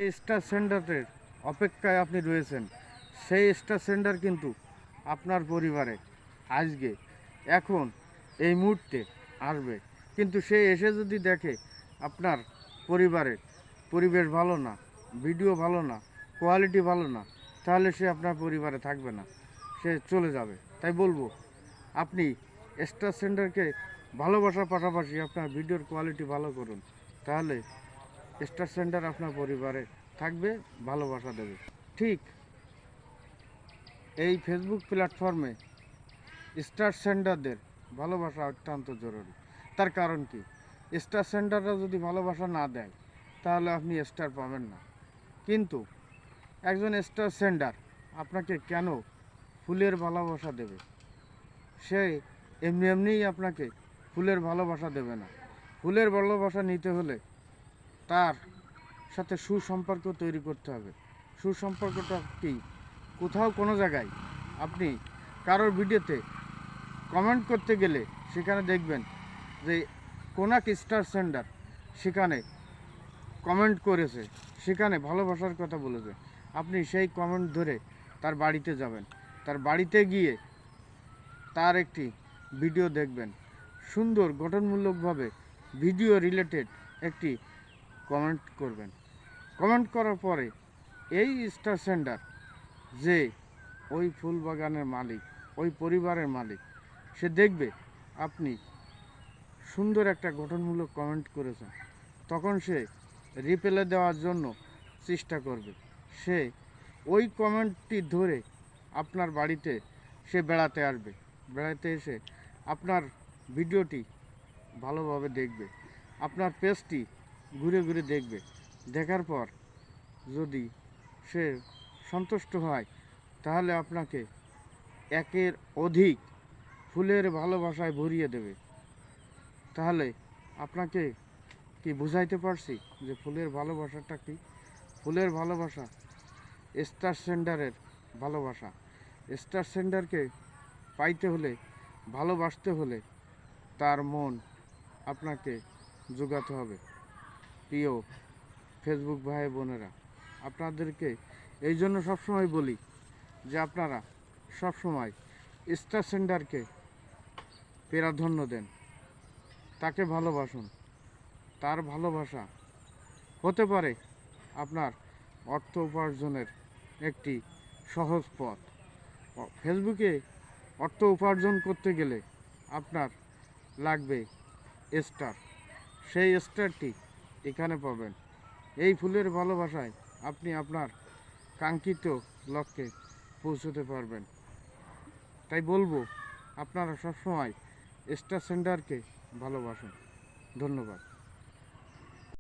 Star সেন্টারের অপেক্ষায় আপনি রয়েছেন। সেই স্টার সেন্টার কিন্তু আপনার পরিবারে আজকে এখন এই মুহূর্তে আসবে, কিন্তু সে এসে যদি দেখে আপনার পরিবারের পরিবেশ ভালো না, ভিডিও ভালো না, কোয়ালিটি ভালো না, তাহলে সে আপনার পরিবারে থাকবে না, সে চলে যাবে। তাই বলবো, আপনি স্টার সেন্টারকে ভালোবাসার পাশাপাশি আপনার ভিডিওর কোয়ালিটি ভালো করুন, তাহলে স্টার সেন্টার আপনার পরিবারে থাকবে, ভালোবাসা দেবে। ঠিক এই ফেসবুক প্ল্যাটফর্মে স্টার সেন্টারদের ভালোবাসা অত্যন্ত জরুরি। তার কারণ কি, স্টার সেন্টাররা যদি ভালোবাসা না দেয় তাহলে আপনি স্টার পাবেন না। কিন্তু একজন স্টার সেন্টার আপনাকে কেন ফুলের ভালোবাসা দেবে? সে এমনি এমনিই আপনাকে ফুলের ভালোবাসা দেবে না। ফুলের ভালোবাসা নিতে হলে তার সাথে সুসম্পর্ক তৈরি করতে হবে। সুসম্পর্কটা কি? কোথাও কোনো জায়গায় আপনি কারোর ভিডিওতে কমেন্ট করতে গেলে সেখানে দেখবেন যে কোন এক স্টার সেন্টার সেখানে কমেন্ট করেছে, সেখানে ভালোবাসার কথা বলেছে। আপনি সেই কমেন্ট ধরে তার বাড়িতে যাবেন, তার বাড়িতে গিয়ে তার একটি ভিডিও দেখবেন, সুন্দর গঠনমূলকভাবে ভিডিও রিলেটেড একটি কমেন্ট করবেন। কমেন্ট করার পরে এই স্টার সেন্টার যে ওই ফুল বাগানের মালিক, ওই পরিবারের মালিক, সে দেখবে আপনি সুন্দর একটা গঠনমূলক কমেন্ট করেছেন, তখন সে রিপ্লাই দেওয়ার জন্য চেষ্টা করবে। সে ওই কমেন্টটি ধরে আপনার বাড়িতে সে বেড়াতে আসবে, বেড়াতে এসে আপনার ভিডিওটি ভালোভাবে দেখবে, আপনার পেজটি ঘুরে ঘুরে দেখবে। দেখার পর যদি সে সন্তুষ্ট হয় তাহলে আপনাকে একের অধিক ফুলের ভালোবাসায় ভরিয়ে দেবে। তাহলে আপনাকে কি বুঝাইতে পারছি যে ফুলের ভালোবাসাটা কি? ফুলের ভালোবাসা স্টার সেন্টারের ভালোবাসা। স্টার সেন্টারকে পাইতে হলে, ভালোবাসতে হলে তার মন আপনাকে জোগাতে হবে। প্রিয় ফেসবুক ভাই বোনেরা, আপনাদেরকে এই জন্য সবসময় বলি যে আপনারা সবসময় স্টার সেন্টারকে প্রাধান্য দেন, তাকে ভালোবাসুন। তার ভালোবাসা হতে পারে আপনার অর্থ উপার্জনের একটি সহজ পথ। ফেসবুকে অর্থ উপার্জন করতে গেলে আপনার লাগবে স্টার। সেই স্টারটি এখানে পাবেন। এই ফুলের ভালোবাসায় আপনি আপনার কাঙ্ক্ষিত লক্ষ্যে পৌঁছতে পারবেন। তাই বলবো, আপনারা সবসময় স্টার সেন্টারকে ভালোবাসুন। ধন্যবাদ।